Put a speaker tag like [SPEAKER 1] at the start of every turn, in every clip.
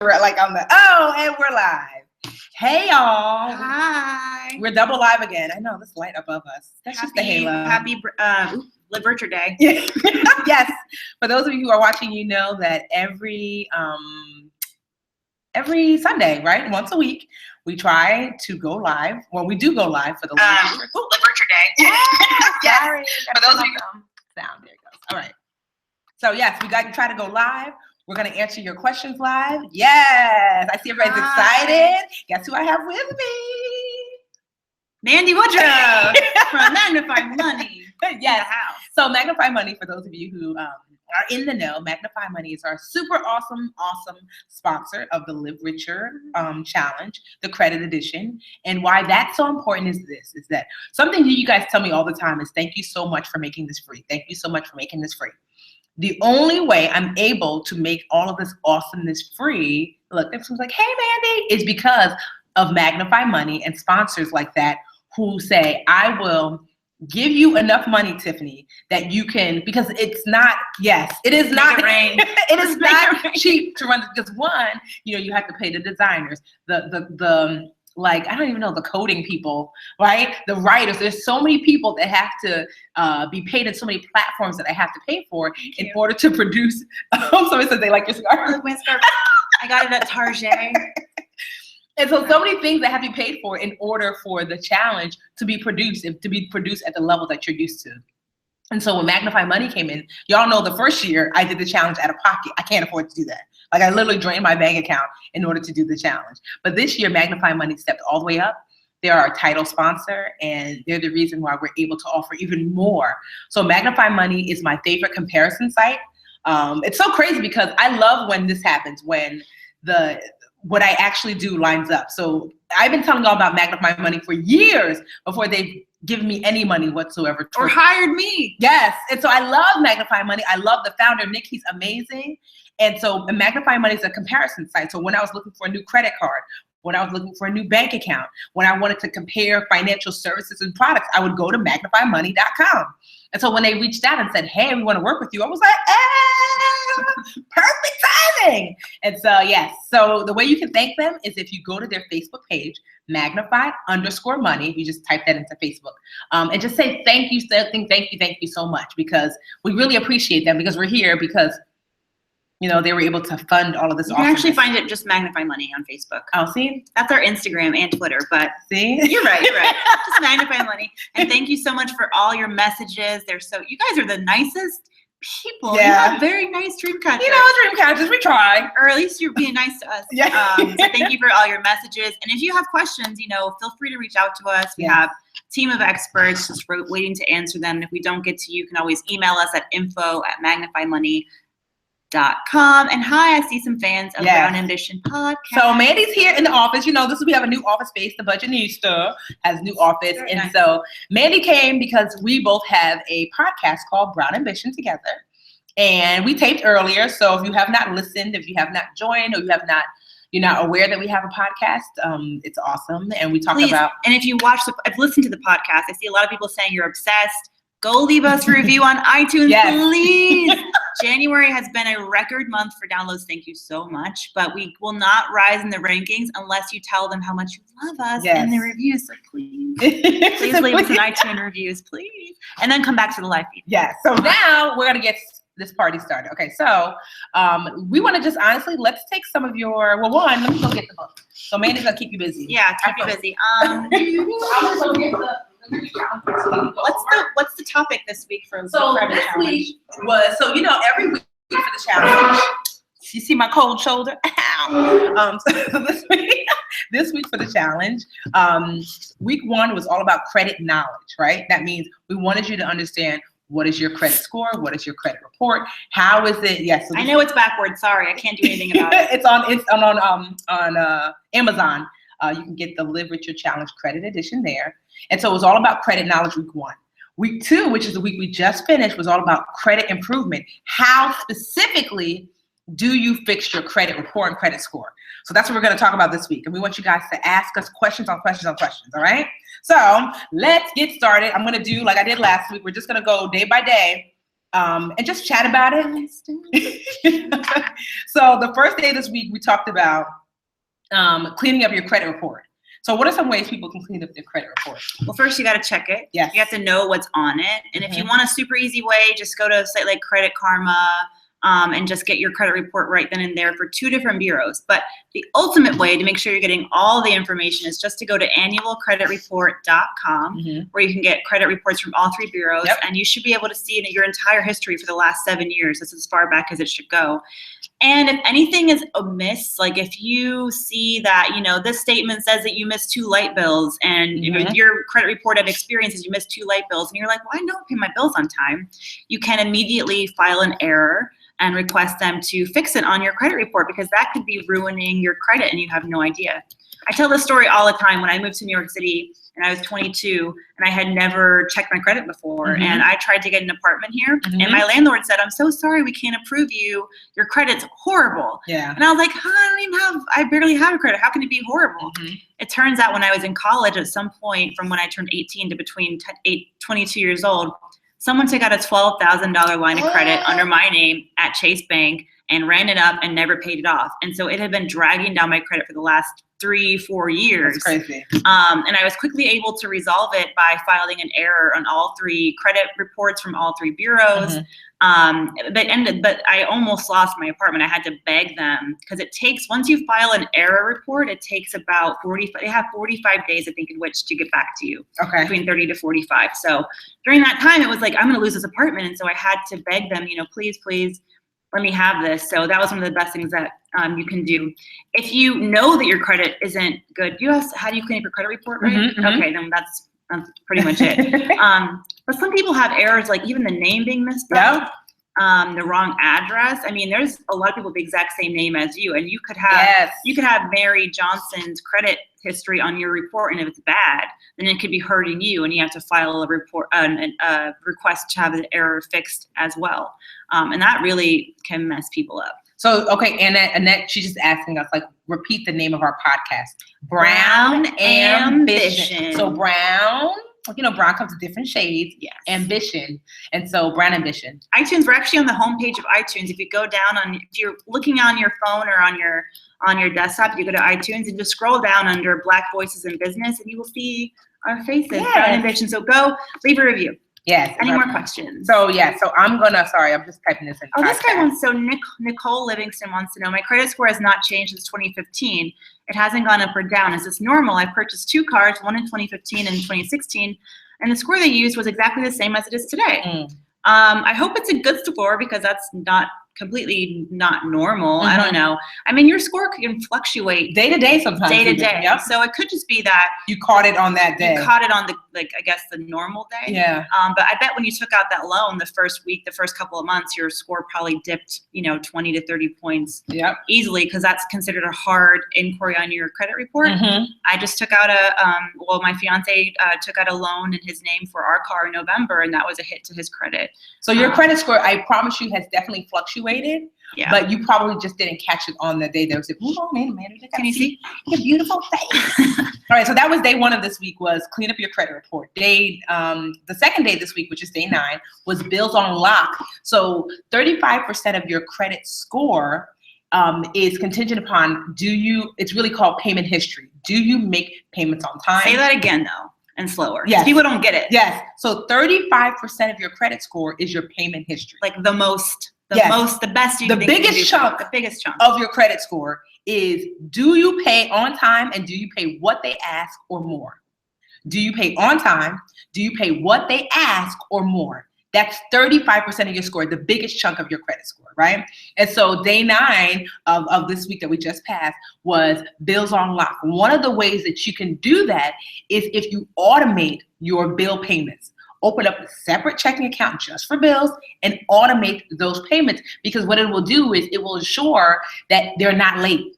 [SPEAKER 1] We're like on the, oh, and we're live. Hey, y'all.
[SPEAKER 2] Hi.
[SPEAKER 1] We're double live again. I know, this light above us. That's just the halo.
[SPEAKER 2] Happy Live Virtual Day.
[SPEAKER 1] Yes. For those of you who are watching, you know that every Sunday, right, once a week, we try to go live. Well, we do go live for the Live
[SPEAKER 2] Virtual Day.
[SPEAKER 1] Yes.
[SPEAKER 2] Sorry.
[SPEAKER 1] For those of you sound, there it goes. All right. So yes, we got to try to go live. We're going to answer your questions live. Yes. I see everybody's excited. Guess who I have with me?
[SPEAKER 2] Mandy Woodruff from Magnify Money.
[SPEAKER 1] Yes. So Magnify Money, for those of you who are in the know, Magnify Money is our super awesome sponsor of the Live Richer Challenge, the credit edition. And why that's so important is this, is that something that you guys tell me all the time is thank you so much for making this free. Thank you so much for making this free. The only way I'm able to make all of this awesomeness free, look, everyone's like, hey, Mandy, is because of Magnify Money and sponsors like that who say, I will give you enough money, Tiffany, that you can, because it's not, yes, it is not, it is not cheap to run, because one, you know, you have to pay the designers, the like, I don't even know, the coding people, right? The writers, there's so many people that have to be paid in so many platforms that I have to pay for in order to produce. Somebody says they like your scarf.
[SPEAKER 2] My scarf. I got it at Target.
[SPEAKER 1] And so many things that have to be paid for in order for the challenge to be produced at the level that you're used to. And so when Magnify Money came in, y'all know the first year I did the challenge out of pocket. I can't afford to do that. Like I literally drained my bank account in order to do the challenge. But this year, Magnify Money stepped all the way up. They're our title sponsor, and they're the reason why we're able to offer even more. So Magnify Money is my favorite comparison site. It's so crazy because I love when this happens, when what I actually do lines up. So I've been telling y'all about Magnify Money for years before they've given me any money whatsoever.
[SPEAKER 2] Or hired me.
[SPEAKER 1] Yes. And so I love Magnify Money. I love the founder, Nick. He's amazing. And so Magnify Money is a comparison site. So when I was looking for a new credit card, when I was looking for a new bank account, when I wanted to compare financial services and products, I would go to magnifymoney.com. And so when they reached out and said, hey, we want to work with you, I was like, hey, perfect timing. And so, yes, so the way you can thank them is if you go to their Facebook page, Magnify_Money, you just type that into Facebook, and just say thank you so much, because we really appreciate them, because we're here because, you know, they were able to fund all of this.
[SPEAKER 2] You can actually find it just Magnify Money on Facebook.
[SPEAKER 1] Oh, see?
[SPEAKER 2] That's our Instagram and Twitter, but
[SPEAKER 1] see?
[SPEAKER 2] You're right. Just Magnify Money. And thank you so much for all your messages. You guys are the nicest people.
[SPEAKER 1] Yeah.
[SPEAKER 2] You have very nice dream catchers.
[SPEAKER 1] You know, dream catchers, we try.
[SPEAKER 2] Or at least you're being nice to us.
[SPEAKER 1] Yeah.
[SPEAKER 2] So thank you for all your messages. And if you have questions, you know, feel free to reach out to us. We have a team of experts just waiting to answer them. And if we don't get to you, you can always email us at info@magnifymoney.com. And hi, I see some fans of Brown Ambition Podcast.
[SPEAKER 1] So Mandy's here in the office. You know, we have a new office space. The Budgetnista has a new office. Very nice. So Mandy came because we both have a podcast called Brown Ambition together. And we taped earlier. So if you have not listened, if you have not joined, or you're not aware that we have a podcast, it's awesome. And we talk about.
[SPEAKER 2] And if you I've listened to the podcast. I see a lot of people saying you're obsessed. Go leave us a review on iTunes, please. January has been a record month for downloads. Thank you so much. But we will not rise in the rankings unless you tell them how much you love us in the reviews. So please leave us an iTunes reviews, please. And then come back to the live feed.
[SPEAKER 1] Yeah. So now we're going to get this party started. Okay. So we want to just honestly, let's take some of your, let me go get the book. So Mandy's going to keep you busy.
[SPEAKER 2] Yeah, keep you busy.
[SPEAKER 1] I'm going to go get
[SPEAKER 2] What's the topic this week for
[SPEAKER 1] this week was, so you know, every week for the challenge, you see my cold shoulder? Ow. So this week for the challenge, week one was all about credit knowledge, right? That means we wanted you to understand what is your credit score, what is your credit report, how is it? Yes,
[SPEAKER 2] I know it's backwards. Sorry, I can't do anything about it.
[SPEAKER 1] It's on Amazon. You can get the Live Richer Challenge Credit Edition there. And so it was all about credit knowledge week one. Week two, which is the week we just finished, was all about credit improvement. How specifically do you fix your credit report and credit score? So that's what we're going to talk about this week. And we want you guys to ask us questions on questions on questions, all right? So let's get started. I'm going to do like I did last week. We're just going to go day by day and just chat about it. So the first day this week, we talked about cleaning up your credit report. So what are some ways people can clean up their credit report?
[SPEAKER 2] Well, first you got to check it.
[SPEAKER 1] Yes.
[SPEAKER 2] You have to know what's on it. And if you want a super easy way, just go to a site like Credit Karma and just get your credit report right then and there for 2 different bureaus. But the ultimate way to make sure you're getting all the information is just to go to annualcreditreport.com where you can get credit reports from all 3 bureaus. And you should be able to see your entire history for the last 7 years. That's as far back as it should go. And if anything is amiss, like if you see that, this statement says that you missed 2 light bills and your credit report of experience is you missed 2 light bills and you're like, well, I don't pay my bills on time, you can immediately file an error and request them to fix it on your credit report because that could be ruining your credit and you have no idea. I tell this story all the time. When I moved to New York City and I was 22 and I had never checked my credit before and I tried to get an apartment here and my landlord said, I'm so sorry, we can't approve you. Your credit's horrible. And I was like, I barely have a credit. How can it be horrible? It turns out when I was in college at some point from when I turned 18 to between 22 years old, someone took out a $12,000 line of credit under my name at Chase Bank and ran it up and never paid it off. And so it had been dragging down my credit for the last 3-4 years.
[SPEAKER 1] That's crazy.
[SPEAKER 2] And I was quickly able to resolve it by filing an error on all 3 credit reports from all 3 bureaus. But I almost lost my apartment. I had to beg them because it takes, once you file an error report, it takes about 45 days, I think, in which to get back to you. Between 30 to 45. So during that time, it was like, I'm going to lose this apartment. And so I had to beg them, please, let me have this. So that was one of the best things that you can do. If you know that your credit isn't good, how do you clean up your credit report, right? Okay, then that's pretty much it. But some people have errors, like even the name being messed up, the wrong address. I mean, there's a lot of people with the exact same name as you, and you could have Mary Johnson's credit history on your report, and if it's bad, then it could be hurting you, and you have to file a report, a request to have the error fixed as well. And that really can mess people up.
[SPEAKER 1] So, okay, Annette, she's just asking us, repeat the name of our podcast. Brown Ambition. So Brown, brown comes in different shades. Yes. Ambition. And so Brown Ambition.
[SPEAKER 2] iTunes, we're actually on the homepage of iTunes. If you go down if you're looking on your phone or on your desktop, you go to iTunes and just scroll down under Black Voices in Business and you will see our faces. Yes. Brown Ambition. So go leave a review.
[SPEAKER 1] Yes.
[SPEAKER 2] Any more questions?
[SPEAKER 1] So I'm just typing this in.
[SPEAKER 2] Oh, this guy wants, Nicole Livingston wants to know, my credit score has not changed since 2015. It hasn't gone up or down. Is this normal? I purchased 2 cars, one in 2015 and 2016, and the score they used was exactly the same as it is today. I hope it's a good score because that's not completely not normal. I don't know. I mean, your score can fluctuate
[SPEAKER 1] day to day sometimes.
[SPEAKER 2] Day to day. Yep. So it could just be that
[SPEAKER 1] you caught it on that day.
[SPEAKER 2] You caught it on the the normal day.
[SPEAKER 1] Yeah.
[SPEAKER 2] But I bet when you took out that loan the first week, the first couple of months, your score probably dipped, 20 to 30 points easily because that's considered a hard inquiry on your credit report. I just took out my fiance took out a loan in his name for our car in November, and that was a hit to his credit.
[SPEAKER 1] So your credit score, I promise you, has definitely fluctuated. But you probably just didn't catch it on the day that was like, oh, man,
[SPEAKER 2] can you see
[SPEAKER 1] your beautiful face? All right, so that was day 1 of this week, was clean up your credit report. The second day this week, which is day 9, was bills on lock. So 35% of your credit score is contingent upon it's really called payment history. Do you make payments on time?
[SPEAKER 2] Say that again, though, and slower.
[SPEAKER 1] Yes.
[SPEAKER 2] People don't get it.
[SPEAKER 1] Yes. So 35% of your credit score is your payment history.
[SPEAKER 2] Like the best
[SPEAKER 1] the biggest chunk of your credit score is, do you pay on time and do you pay what they ask or more? Do you pay on time? Do you pay what they ask or more? That's 35% of your score, the biggest chunk of your credit score, right? And so day 9 of this week that we just passed was bills on lock. One of the ways that you can do that is if you automate your bill payments. Open up a separate checking account just for bills and automate those payments, because what it will do is it will ensure that they're not late.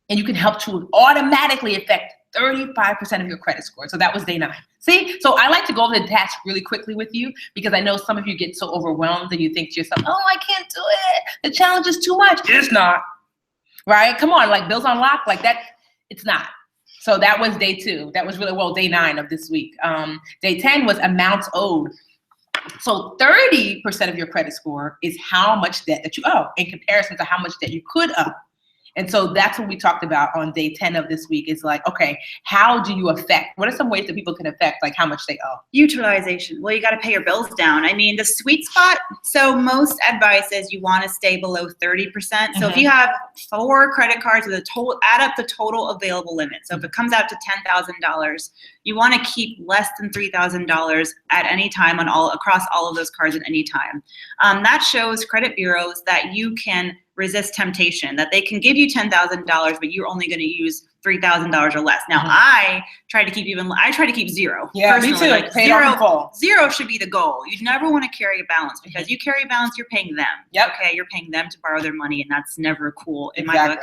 [SPEAKER 1] And you can help to automatically affect 35% of your credit score. So that was day 9. See, so I like to go over the task really quickly with you because I know some of you get so overwhelmed and you think to yourself, oh, I can't do it. The challenge is too much. It's not, right? Come on, like bills on lock, like that, it's not. So that was day 2. That was day 9 of this week. Day 10 was amounts owed. So 30% of your credit score is how much debt that you owe in comparison to how much debt you could owe. And so that's what we talked about on day 10 of this week is like, okay, how do you affect, what are some ways that people can affect like how much they owe?
[SPEAKER 2] Utilization. Well, you got to pay your bills down. I mean, the sweet spot. So most advice is you want to stay below 30%. So if you have 4 credit cards with a total, add up the total available limit. So if it comes out to $10,000, you want to keep less than $3,000 at any time across all of those cards at any time. That shows credit bureaus that you can resist temptation, that they can give you $10,000, but you're only going to use $3,000 or less. Now, I try to keep zero.
[SPEAKER 1] Yeah, me too.
[SPEAKER 2] Like zero should be the goal. You never want to carry a balance because you carry a balance, you're paying them.
[SPEAKER 1] Yep.
[SPEAKER 2] Okay, you're paying them to borrow their money, and that's never cool in my book.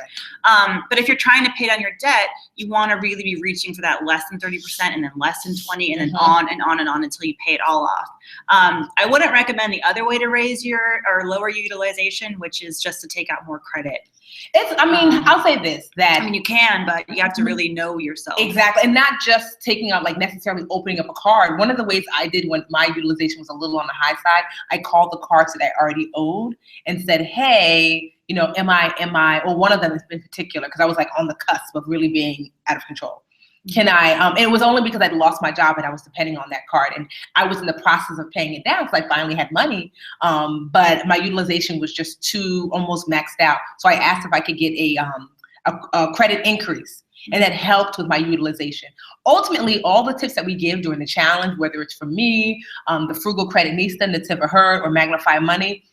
[SPEAKER 2] But if you're trying to pay down your debt, you want to really be reaching for that less than 30% and then less than 20 and then on and on and on until you pay it all off. I wouldn't recommend the other way to raise or lower your utilization, which is just to take out more credit.
[SPEAKER 1] I'll say this, that
[SPEAKER 2] you can, but you have to really know yourself.
[SPEAKER 1] Exactly. And not just taking out, like necessarily opening up a card. One of the ways I did when my utilization was a little on the high side, I called the cards that I already owed and said, hey, am I, or one of them in particular, because I was like on the cusp of really being out of control. Can I, and it was only because I'd lost my job and I was depending on that card, and I was in the process of paying it down because I finally had money, but my utilization was just too almost maxed out. So I asked if I could get a credit increase, and that helped with my utilization. Ultimately, all the tips that we give during the challenge, whether it's from me, the Frugal Creditnista, and the Tip of Her, or Magnify Money,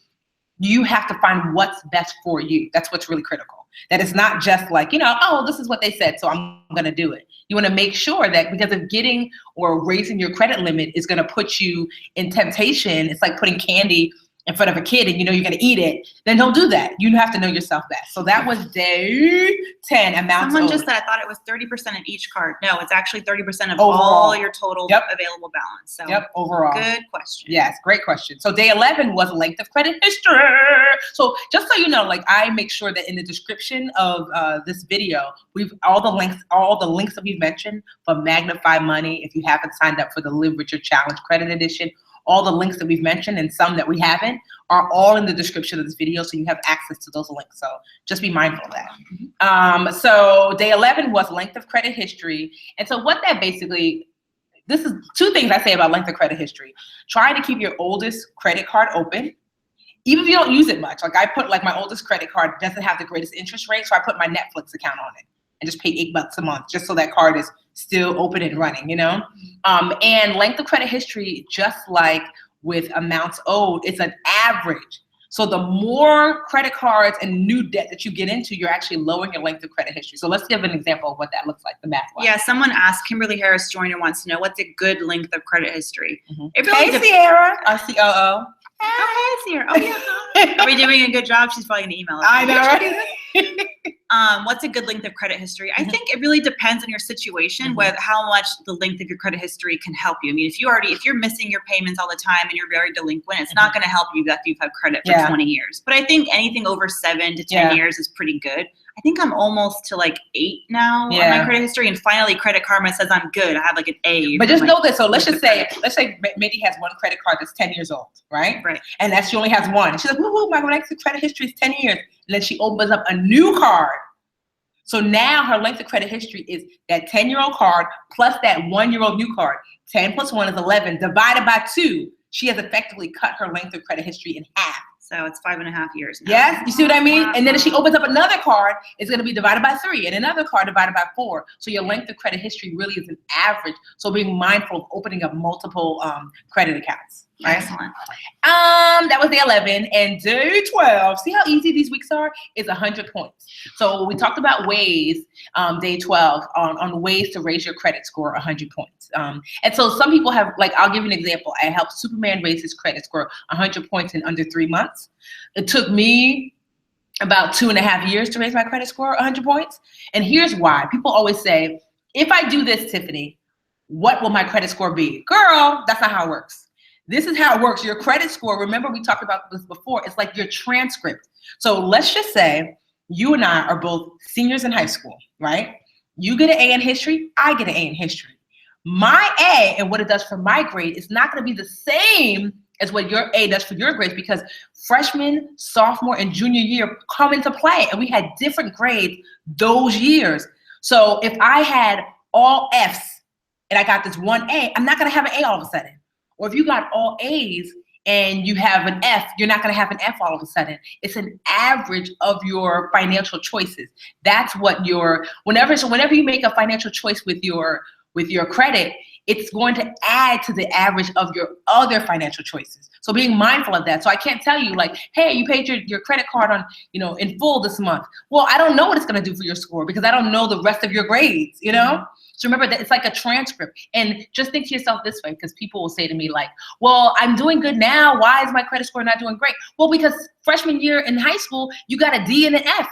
[SPEAKER 1] you have to find what's best for you. That's what's really critical. That it's not just like, oh, this is what they said, so I'm going to do it. You want to make sure that, because of getting or raising your credit limit is going to put you in temptation. It's like putting candy in front of a kid and you're going to eat it. Then don't do that. You have to know yourself best. So that was day 10.
[SPEAKER 2] Someone just said, I thought it was 30% of each card. No, it's actually 30% of all your total available balance. So
[SPEAKER 1] overall.
[SPEAKER 2] Good question.
[SPEAKER 1] Yes, great question. So day 11 was length of credit history. So just so you know, like I make sure that in the description of this video, we've all the links that we've mentioned for Magnify Money. If you haven't signed up for the Live Richer Challenge Credit Edition, all the links that we've mentioned and some that we haven't are all in the description of this video, so you have access to those links. So just be mindful of that. So day 11 was length of credit history. And so what that basically, this is 2 things I say about length of credit history. Try to keep your oldest credit card open, even if you don't use it much. Like I put, like my oldest credit card doesn't have the greatest interest rate, so I put my Netflix account on it and just pay $8 a month just so that card is still open and running, and length of credit history, just like with amounts owed, it's an average. So the more credit cards and new debt that you get into, you're actually lowering your length of credit history. So let's give an example of what that looks like, the math wise.
[SPEAKER 2] Yeah, someone asked, Kimberly Harris Joyner wants to know, what's a good length of credit history?
[SPEAKER 1] It really Sierra, our COO.
[SPEAKER 2] Oh, hey, Sierra. Oh, yeah. Are we doing a good job? She's probably going to email us.
[SPEAKER 1] I know, right?
[SPEAKER 2] What's a good length of credit history? I think it really depends on your situation with how much the length of your credit history can help you. I mean, if you're missing your payments all the time and you're very delinquent, it's not going to help you that you've had credit for 20 years. But I think anything over 7 to 10 years is pretty good. I think I'm almost to like 8 now on my credit history, and finally Credit Karma says I'm good. I have like an A.
[SPEAKER 1] But just know this. So let's say Mindy has one credit card that's 10 years old, right?
[SPEAKER 2] Right.
[SPEAKER 1] And that she only has one. And she's like, woo, my credit history is 10 years. And then she opens up a new card. So now her length of credit history is that 10-year-old card plus that 1-year-old new card. 10 plus 1 is 11. Divided by 2, she has effectively cut her length of credit history in half.
[SPEAKER 2] So it's 5.5 years now.
[SPEAKER 1] Yes, you see what I mean? And then if she opens up another card, it's going to be divided by 3, and another card divided by 4. So your length of credit history really is an average. So being mindful of opening up multiple credit accounts. Right?
[SPEAKER 2] Excellent.
[SPEAKER 1] That was day 11, and day 12. See how easy these weeks are? Is 100 points. So we talked about ways, day 12, on ways to raise your credit score 100 points. And so some people have, like, I'll give you an example. I helped Superman raise his credit score 100 points in under 3 months. It took me about 2.5 years to raise my credit score 100 points. And here's why. People always say, if I do this, Tiffany, what will my credit score be? Girl, that's not how it works. This is how it works. Your credit score, remember we talked about this before, it's like your transcript. So let's just say you and I are both seniors in high school, right? You get an A in history, I get an A in history. My A and what it does for my grade is not going to be the same is what your A does for your grades, because freshman, sophomore, and junior year come into play, and we had different grades those years. So if I had all Fs and I got this one A, I'm not going to have an A all of a sudden. Or if you got all A's and you have an F, you're not going to have an F all of a sudden. It's an average of your financial choices. That's what whenever you make a financial choice with your credit, it's going to add to the average of your other financial choices. So being mindful of that. So I can't tell you like, hey, you paid your credit card on, in full this month. Well, I don't know what it's going to do for your score because I don't know the rest of your grades, So remember that it's like a transcript. And just think to yourself this way, because people will say to me like, well, I'm doing good now. Why is my credit score not doing great? Well, because freshman year in high school, you got a D and an F.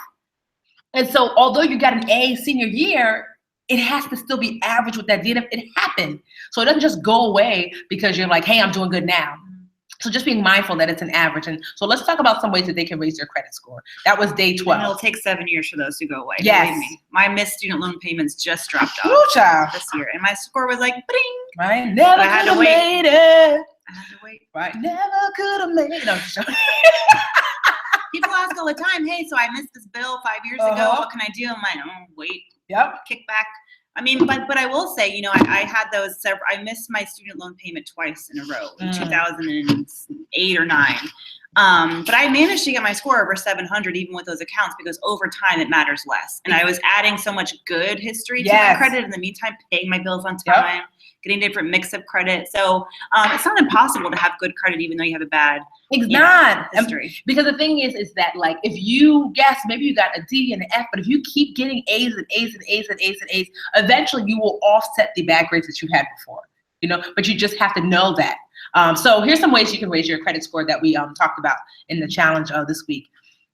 [SPEAKER 1] And so although you got an A senior year, it has to still be average with that D and F. It happened. So it doesn't just go away because you're like, hey, I'm doing good now. So just being mindful that it's an average. And so let's talk about some ways that they can raise their credit score. That was day 12.
[SPEAKER 2] And it'll take 7 years for those to go away.
[SPEAKER 1] Yes.
[SPEAKER 2] Believe me. My missed student loan payments just dropped
[SPEAKER 1] Woo,
[SPEAKER 2] off
[SPEAKER 1] child.
[SPEAKER 2] this year. And my score was like, bing.
[SPEAKER 1] Right? Never
[SPEAKER 2] I had
[SPEAKER 1] could
[SPEAKER 2] to
[SPEAKER 1] have
[SPEAKER 2] wait.
[SPEAKER 1] made it.
[SPEAKER 2] I had to wait.
[SPEAKER 1] Right? Never could have made it. No, just joking.
[SPEAKER 2] People ask all the time, hey, so I missed this bill 5 years ago. What can I do? I'm like, oh, wait.
[SPEAKER 1] Yep.
[SPEAKER 2] Kick back. I mean, but I will say, I had those I missed my student loan payment twice in a row in 2008 or 9. But I managed to get my score over 700 even with those accounts because over time it matters less. And I was adding so much good history to my credit in the meantime, paying my bills on time, getting different mix of credit. So it's not impossible to have good credit even though you have a bad history.
[SPEAKER 1] Because the thing is that like if you guess maybe you got a D and an F, but if you keep getting A's and A's and A's and A's and A's, eventually you will offset the bad grades that you had before. But you just have to know that. So here's some ways you can raise your credit score that we talked about in the challenge this week.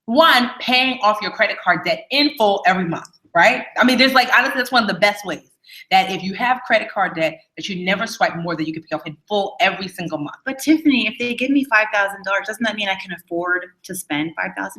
[SPEAKER 1] 1, paying off your credit card debt in full every month, right? I mean, there's like, honestly, that's one of the best ways. That if you have credit card debt, that you never swipe more than you can pay off in full every single month.
[SPEAKER 2] But Tiffany, if they give me $5,000, doesn't that mean I can afford to spend $5,000?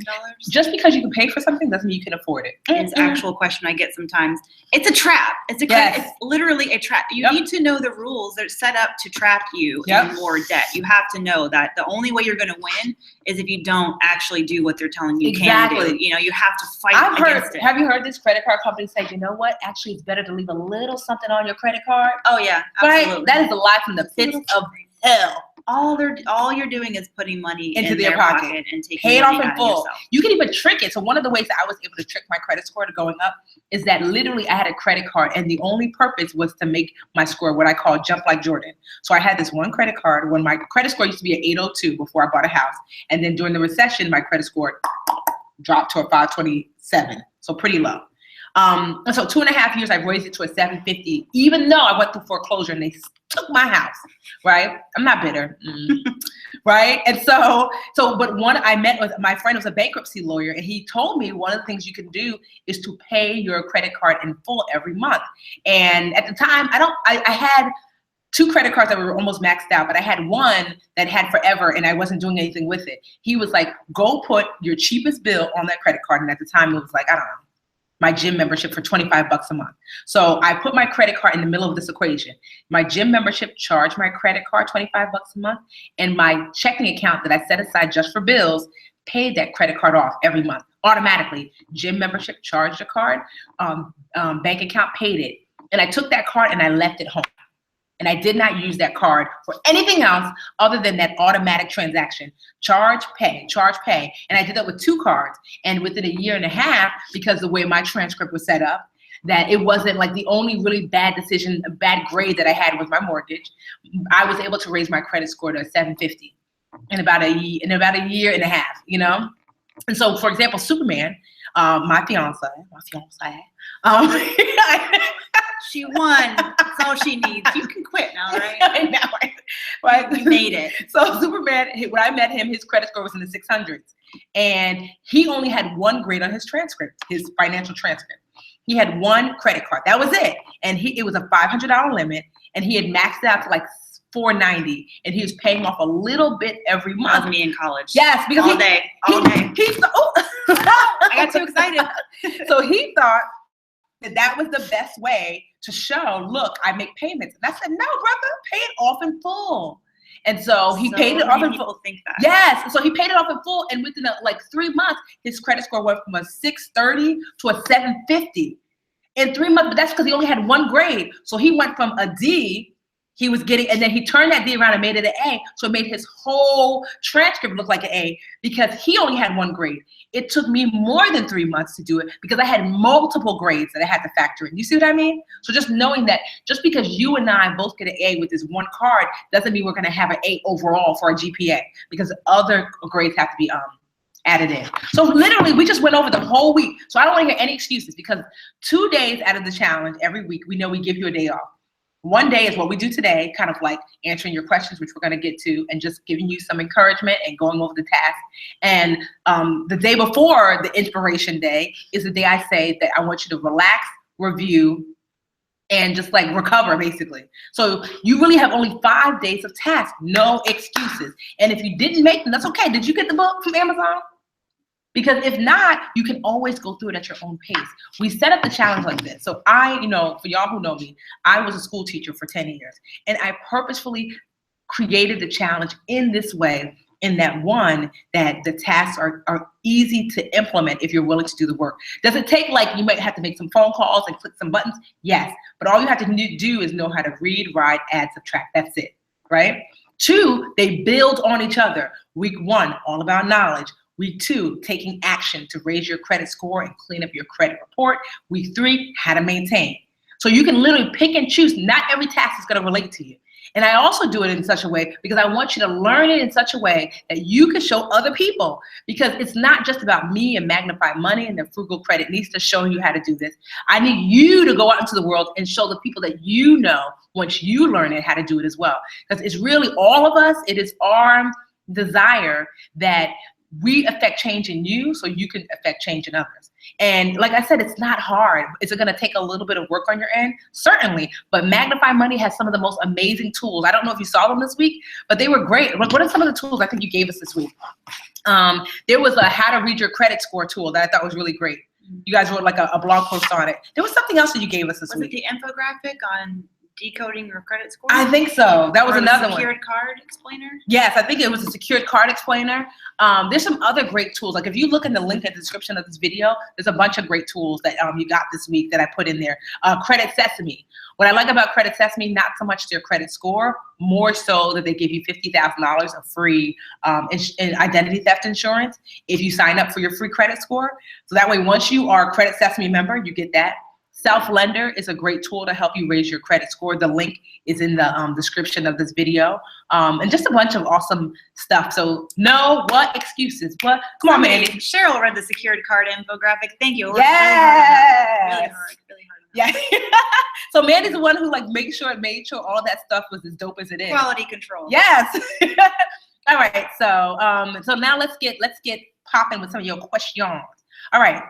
[SPEAKER 1] Just because you can pay for something doesn't mean you can afford it.
[SPEAKER 2] It's an actual question I get sometimes. It's a trap. It's literally a trap. You need to know the rules. They're set up to trap you in more debt. You have to know that the only way you're going to win is if you don't actually do what they're telling you can do. You have to fight against it.
[SPEAKER 1] Have you heard this credit card company say, you know what? Actually, it's better to leave a little something on your credit card.
[SPEAKER 2] Oh yeah, absolutely.
[SPEAKER 1] Right? That is a lie from the pits of hell.
[SPEAKER 2] All you're doing is putting money
[SPEAKER 1] into
[SPEAKER 2] their
[SPEAKER 1] pocket
[SPEAKER 2] and taking
[SPEAKER 1] pay it
[SPEAKER 2] money
[SPEAKER 1] off in
[SPEAKER 2] out
[SPEAKER 1] full.
[SPEAKER 2] of yourself.
[SPEAKER 1] You can even trick it. So one of the ways that I was able to trick my credit score to going up is that literally I had a credit card and the only purpose was to make my score what I call jump like Jordan. So I had this one credit card when my credit score used to be at 802 before I bought a house. And then during the recession, my credit score dropped to a 527. So pretty low. And so 2.5 years, I've raised it to a 750, even though I went through foreclosure and they took my house, right? I'm not bitter, right? And but I met with my friend was a bankruptcy lawyer, and he told me one of the things you can do is to pay your credit card in full every month. And at the time, I had 2 credit cards that were almost maxed out, but I had one that had forever and I wasn't doing anything with it. He was like, go put your cheapest bill on that credit card. And at the time it was like, I don't know, my gym membership for $25 a month. So I put my credit card in the middle of this equation. My gym membership charged my credit card $25 a month, and my checking account that I set aside just for bills paid that credit card off every month automatically. Gym membership charged the card, bank account paid it. And I took that card and I left it home. And I did not use that card for anything else other than that automatic transaction. Charge, pay, charge, pay. And I did that with 2 cards. And within a year and a half, because the way my transcript was set up, that it wasn't like the only really bad decision, a bad grade that I had was my mortgage. I was able to raise my credit score to 750 in about a year and a half, And so, for example, Superman, my fiance,
[SPEAKER 2] she won. That's all she needs. You can quit now, right?
[SPEAKER 1] I know, right?
[SPEAKER 2] You made it.
[SPEAKER 1] So Superman, when I met him, his credit score was in the 600s. And he only had 1 grade on his transcript, his financial transcript. He had 1 credit card. That was it. And it was a $500 limit. And he had maxed out to like $490. And he was paying off a little bit every month.
[SPEAKER 2] That was me in college.
[SPEAKER 1] Yes, because
[SPEAKER 2] all day. I got too excited.
[SPEAKER 1] So he thought that was the best way to show, look, I make payments. And I said, no, brother, pay it off in full. And so he paid it off in full.
[SPEAKER 2] People think that.
[SPEAKER 1] Yes. So he paid it off in full. And within like 3 months, his credit score went from a 630 to a 750 in 3 months. But that's because he only had one grade. So he went from a D he was getting, and then he turned that D around and made it an A. So it made his whole transcript look like an A because he only had one grade. It took me more than 3 months to do it because I had multiple grades that I had to factor in. You see what I mean? So just knowing that just because you and I both get an A with this one card doesn't mean we're going to have an A overall for our GPA because other grades have to be added in. So literally we just went over the whole week. So I don't want to hear any excuses because 2 days out of the challenge every week, we know we give you a day off. One day is what we do today, kind of like answering your questions, which we're going to get to, and just giving you some encouragement and going over the task. And the day before the inspiration day is the day I say that I want you to relax, review, and just like recover, basically. So you really have only 5 days of tasks, no excuses. And if you didn't make them, that's okay. Did you get the book from Amazon? Because if not, you can always go through it at your own pace. We set up the challenge like this. So I, for y'all who know me, I was a school teacher for 10 years. And I purposefully created the challenge in this way, in that one, that the tasks are easy to implement if you're willing to do the work. Does it take, like, you might have to make some phone calls and click some buttons? Yes. But all you have to do is know how to read, write, add, subtract. That's it, right? 2, they build on each other. Week 1, all about knowledge. Week 2, taking action to raise your credit score and clean up your credit report. Week 3, how to maintain. So you can literally pick and choose. Not every task is going to relate to you. And I also do it in such a way because I want you to learn it in such a way that you can show other people. Because it's not just about me and Magnify Money and the Frugal Creditnista showing you how to do this. I need you to go out into the world and show the people that you know once you learn it how to do it as well. Because it's really all of us. It is our desire that we affect change in you so you can affect change in others. And like I said, it's not hard. Is it going to take a little bit of work on your end? Certainly. But Magnify Money has some of the most amazing tools. I don't know if you saw them this week, but they were great. What are some of the tools I think you gave us this week? There was a how to read your credit score tool that I thought was really great. You guys wrote like a blog post on it. There was something else that you gave us this week.
[SPEAKER 2] Was it the infographic on decoding your credit score?
[SPEAKER 1] I think so. That was another one.
[SPEAKER 2] Secured card explainer?
[SPEAKER 1] Yes, I think it was a secured card explainer. There's some other great tools. Like if you look in the link in the description of this video, there's a bunch of great tools that you got this week that I put in there. Credit Sesame. What I like about Credit Sesame, not so much their credit score, more so that they give you $50,000 of free identity theft insurance if you sign up for your free credit score. So that way, once you are a Credit Sesame member, you get that. Self-Lender is a great tool to help you raise your credit score. The link is in the description of this video. And just a bunch of awesome stuff. So no, what excuses? What? Come on, Mandy.
[SPEAKER 2] Cheryl read the secured card infographic. Thank you.
[SPEAKER 1] Yes.
[SPEAKER 2] Really hard.
[SPEAKER 1] Yeah. So Mandy's the one who made sure all that stuff was as dope as it is.
[SPEAKER 2] Quality control.
[SPEAKER 1] Yes. All right. So so now let's get popping with some of your questions. All right.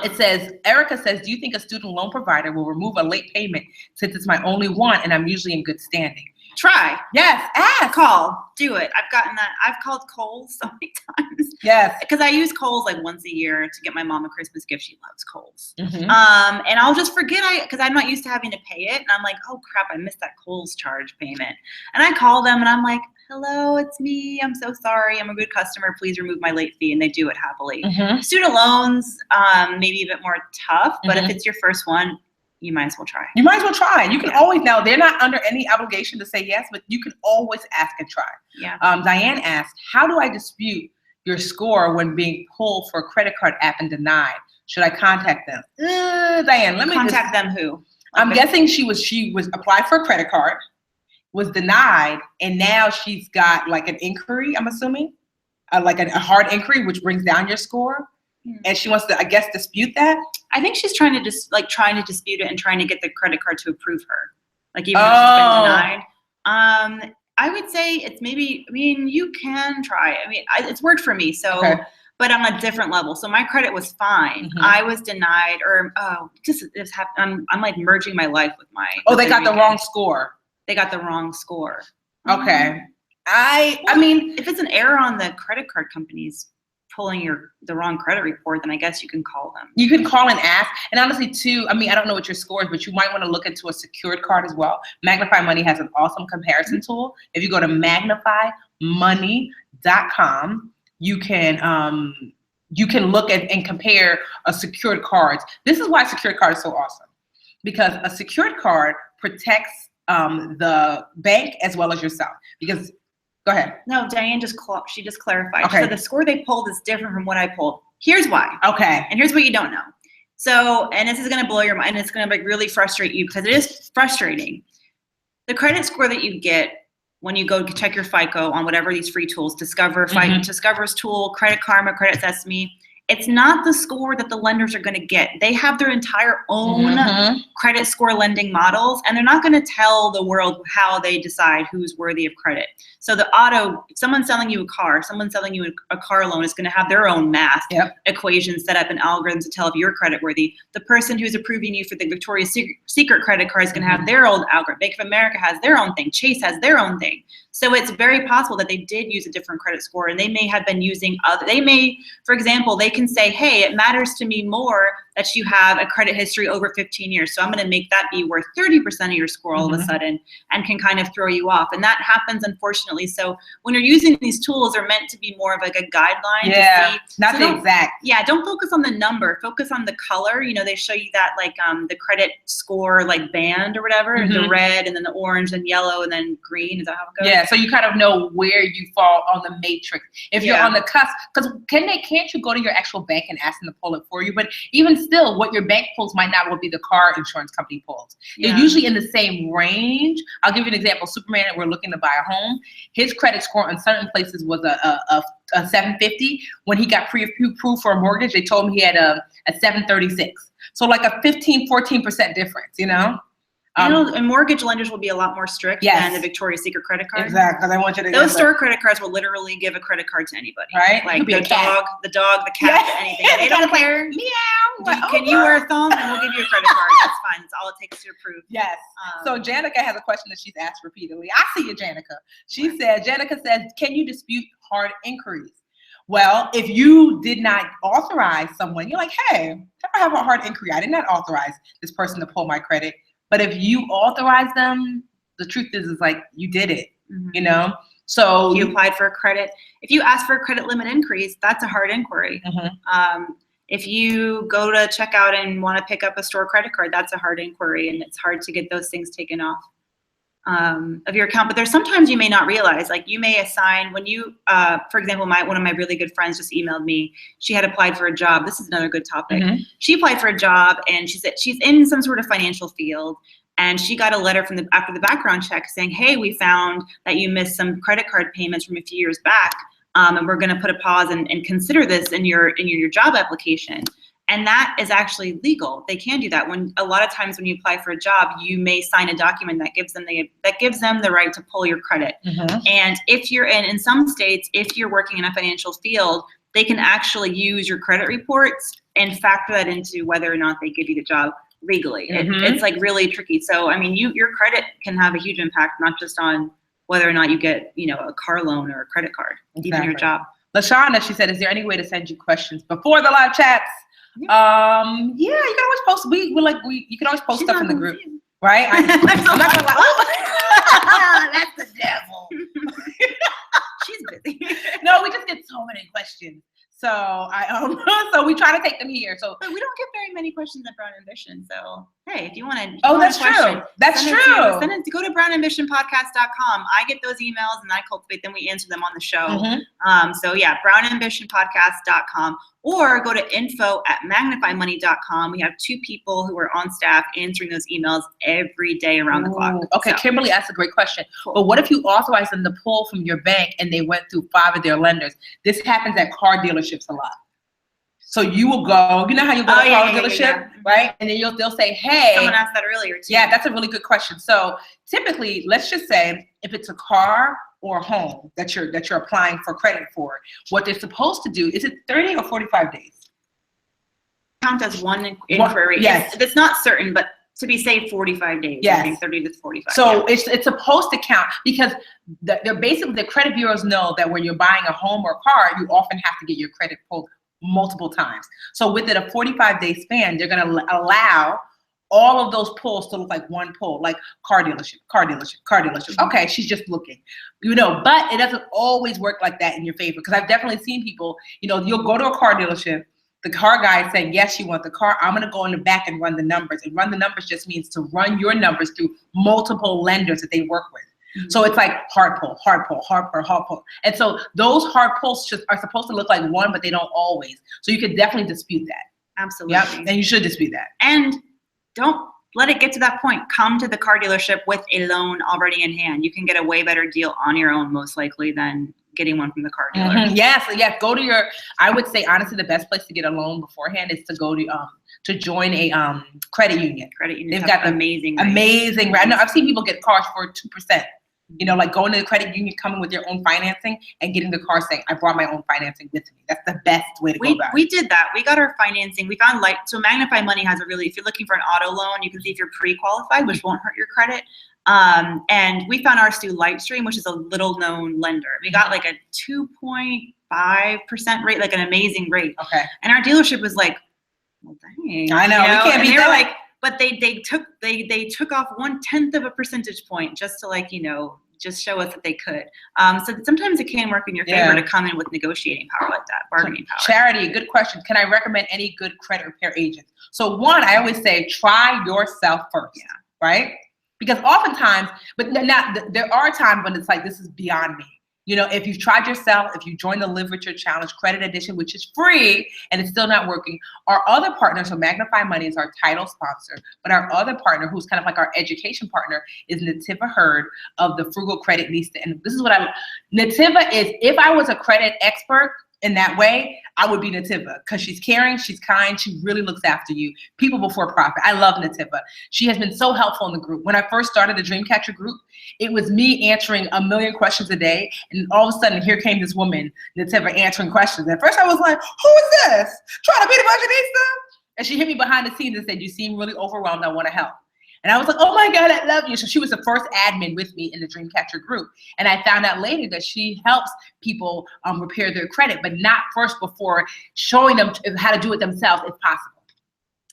[SPEAKER 1] It says, Erica says, do you think a student loan provider will remove a late payment since it's my only one and I'm usually in good standing?
[SPEAKER 2] Try.
[SPEAKER 1] Yes, ask.
[SPEAKER 2] Call. Do it. I've gotten that. I've called Kohl's so many times.
[SPEAKER 1] Yes.
[SPEAKER 2] Because I use Kohl's like once a year to get my mom a Christmas gift. She loves Kohl's.
[SPEAKER 1] Mm-hmm.
[SPEAKER 2] And I'll just forget because I'm not used to having to pay it. And I'm like, oh crap, I missed that Kohl's charge payment. And I call them and I'm like, hello, it's me. I'm so sorry. I'm a good customer. Please remove my late fee. And they do it happily.
[SPEAKER 1] Mm-hmm.
[SPEAKER 2] Student loans, maybe a bit more tough. But if it's your first one, you might as well try.
[SPEAKER 1] You might as well try. You can always, now they're not under any obligation to say yes, but you can always ask and try.
[SPEAKER 2] Yeah.
[SPEAKER 1] Diane asked, how do I dispute your score when being pulled for a credit card app and denied? Should I contact them? Diane, let me
[SPEAKER 2] contact them who?
[SPEAKER 1] I'm guessing she was applied for a credit card, was denied, and now she's got like an inquiry, I'm assuming, like a hard inquiry, which brings down your score. And she wants to, I guess, dispute that.
[SPEAKER 2] I think she's trying to dispute it and trying to get the credit card to approve her. Like even though she's been denied. I would say it's maybe. I mean, you can try. I mean, it's worked for me. So, okay. But on a different level. So my credit was fine. Mm-hmm. I was denied, or this happened. I'm like merging my life with my.
[SPEAKER 1] Oh, they got the wrong score.
[SPEAKER 2] They got the wrong score.
[SPEAKER 1] Okay.
[SPEAKER 2] I mean, if it's an error on the credit card company's pulling the wrong credit report, then I guess you can call them.
[SPEAKER 1] You can call and ask. And honestly, too, I mean, I don't know what your score is, but you might want to look into a secured card as well. Magnify Money has an awesome comparison tool. If you go to magnifymoney.com, you can look at and compare a secured cards. This is why secured card is so awesome, because a secured card protects the bank as well as yourself. Because go ahead.
[SPEAKER 2] No, Diane just clarified.
[SPEAKER 1] Okay.
[SPEAKER 2] So the score they pulled is different from what I pulled. Here's why.
[SPEAKER 1] Okay.
[SPEAKER 2] And here's what you don't know. So, and this is going to blow your mind. It's going to like really frustrate you because it is frustrating. The credit score that you get when you go check your FICO on whatever these free tools, Discover's tool, Credit Karma, Credit Sesame, it's not the score that the lenders are going to get. They have their entire own credit score lending models, and they're not going to tell the world how they decide who's worthy of credit. So if someone's selling you a car, someone selling you a car loan is going to have their own math equation set up and algorithms to tell if you're credit worthy. The person who's approving you for the Victoria's Secret credit card is going to have their own algorithm. Bank of America has their own thing. Chase has their own thing. So it's very possible that they did use a different credit score, and they may have been using for example, they can say, hey, it matters to me more that you have a credit history over 15 years. So I'm going to make that be worth 30% of your score all of a sudden, and can kind of throw you off. And that happens, unfortunately. So when you're using these tools, they're meant to be more of like a guideline.
[SPEAKER 1] Yeah,
[SPEAKER 2] to see.
[SPEAKER 1] not the exact.
[SPEAKER 2] Yeah, don't focus on the number. Focus on the color. You know, they show you that like the credit score like band or whatever, the red and then the orange and yellow and then green. Is that how it goes?
[SPEAKER 1] Yeah, so you kind of know where you fall on the matrix. If you're on the cusp, because can't you go to your actual bank and ask them to pull it for you? But even still, what your bank pulls might not be the car insurance company pulls. They're usually in the same range. I'll give you an example. Superman, we're looking to buy a home. His credit score on certain places was a 750. When he got pre-approved for a mortgage, they told him he had a 736. So like a 14% difference, you know?
[SPEAKER 2] And mortgage lenders will be a lot more strict than the Victoria's Secret credit card.
[SPEAKER 1] Exactly, because I want you to.
[SPEAKER 2] Those store credit cards will literally give a credit card to anybody.
[SPEAKER 1] Right?
[SPEAKER 2] Like the dog, the cat, anything. They don't care.
[SPEAKER 1] Meow.
[SPEAKER 2] Can you wear a thumb? And we'll give you a credit card. That's fine. That's all it takes to approve.
[SPEAKER 1] Yes. So Janica has a question that she's asked repeatedly. I see you, Janica. Janica says, can you dispute hard inquiries? Well, if you did not authorize someone, you're like, hey, I have a hard inquiry. I did not authorize this person to pull my credit. But if you authorize them, the truth is like you did it, you know? So
[SPEAKER 2] you applied for a credit. If you ask for a credit limit increase, that's a hard inquiry. If you go to checkout and want to pick up a store credit card, that's a hard inquiry, and it's hard to get those things taken off of your account. But there's sometimes you may not realize, like you may assign when you, for example, one of my really good friends just emailed me. She had applied for a job. This is another good topic. She applied for a job, and she said she's in some sort of financial field, and she got a letter from after the background check saying, hey, we found that you missed some credit card payments from a few years back, and we're going to put a pause and consider this in your job application. And that is actually legal. They can do that. When a lot of times when you apply for a job, you may sign a document that gives them the right to pull your credit. And if you're in some states, if you're working in a financial field, they can actually use your credit reports and factor that into whether or not they give you the job legally. It's like really tricky. So I mean, your credit can have a huge impact, not just on whether or not you get a car loan or a credit card, even your job.
[SPEAKER 1] LaShawna, she said, is there any way to send you questions before the live chats? You can always post. You can always post stuff in the group, right? I'm not gonna lie. That's the devil.
[SPEAKER 2] She's busy.
[SPEAKER 1] No, we just get so many questions. So so we try to take them here. So
[SPEAKER 2] but we don't get very many questions at Brown Ambition. So hey, if you want to,
[SPEAKER 1] that's true. That's true.
[SPEAKER 2] Send it to go to brownambitionpodcast.com. I get those emails and I cultivate them. We answer them on the show. So yeah, brownambitionpodcast.com, or go to info@magnifymoney.com. We have 2 people who are on staff answering those emails every day around the clock.
[SPEAKER 1] Okay, so Kimberly asked a great question. Cool. But what if you authorize them to pull from your bank and they went through 5 of their lenders? This happens at car dealerships a lot. So you will go, you know how you go to a car dealership, right? And then they'll say, hey.
[SPEAKER 2] Someone asked that earlier too.
[SPEAKER 1] Yeah, that's a really good question. So typically, let's just say if it's a car or a home that you're applying for credit for, what they're supposed to do, is it 30 or 45 days?
[SPEAKER 2] Count as one inquiry.
[SPEAKER 1] Yes.
[SPEAKER 2] It's not certain, but To be safe 45 days.
[SPEAKER 1] Yes.
[SPEAKER 2] I think 30 to 45.
[SPEAKER 1] So it's supposed to count because they're basically, the credit bureaus know that when you're buying a home or car, you often have to get your credit pulled multiple times. So within a 45-day span, they're going to allow all of those pulls to look like one pull, like car dealership, car dealership, car dealership. Okay, she's just looking, but it doesn't always work like that in your favor. Because I've definitely seen people, you'll go to a car dealership, the car guy is saying, yes, you want the car. I'm going to go in the back and run the numbers. And run the numbers just means to run your numbers through multiple lenders that they work with. Mm-hmm. So it's like hard pull, hard pull, hard pull, hard pull. And so those hard pulls are supposed to look like one, but they don't always. So you could definitely dispute that.
[SPEAKER 2] Absolutely.
[SPEAKER 1] Yep. And you should dispute that.
[SPEAKER 2] And don't let it get to that point. Come to the car dealership with a loan already in hand. You can get a way better deal on your own, most likely, than getting one from the car dealer.
[SPEAKER 1] Mm-hmm. Yeah, go to I would say, honestly, the best place to get a loan beforehand is to go to join a credit union.
[SPEAKER 2] Credit unions
[SPEAKER 1] They've got
[SPEAKER 2] amazing
[SPEAKER 1] rates. I know I've seen people get cars for 2%. Like going to the credit union, coming with your own financing, and getting the car saying, I brought my own financing with me. That's the best way to go about it.
[SPEAKER 2] We did that. We got our financing. We found so Magnify Money has if you're looking for an auto loan, you can see if you're pre-qualified, which won't hurt your credit. And we found ours through Lightstream, which is a little known lender. We got like a 2.5% rate, like an amazing rate. Okay. And our dealership was like, well, dang.
[SPEAKER 1] I know. We can't beat that.
[SPEAKER 2] Like, but they took off 1/10 of a percentage point just to just show us that they could. So sometimes it can work in your favor to come in with negotiating power like that, bargaining power.
[SPEAKER 1] Charity, good question. Can I recommend any good credit repair agents? So one, I always say, try yourself first. Yeah. Right? Because oftentimes, there are times when it's like, this is beyond me. If you've tried yourself, if you join the Live Richer Challenge Credit Edition, which is free and it's still not working, our other partner, so Magnify Money is our title sponsor, but our other partner, who's kind of like our education partner, is Nativa Hurd of the Frugal Creditnista. And this is what Nativa is, if I was a credit expert in that way, I would be Nativa, because she's caring, she's kind, she really looks after you. People before profit. I love Nativa. She has been so helpful in the group. When I first started the Dreamcatcher group, it was me answering a million questions a day, and all of a sudden, here came this woman, Nativa, answering questions. At first, I was like, who is this? Trying to be the Budgetnista? And she hit me behind the scenes and said, you seem really overwhelmed, I want to help. And I was like, oh my God, I love you. So she was the first admin with me in the Dreamcatcher group. And I found out later that she helps people repair their credit, but not first before showing them how to do it themselves if possible.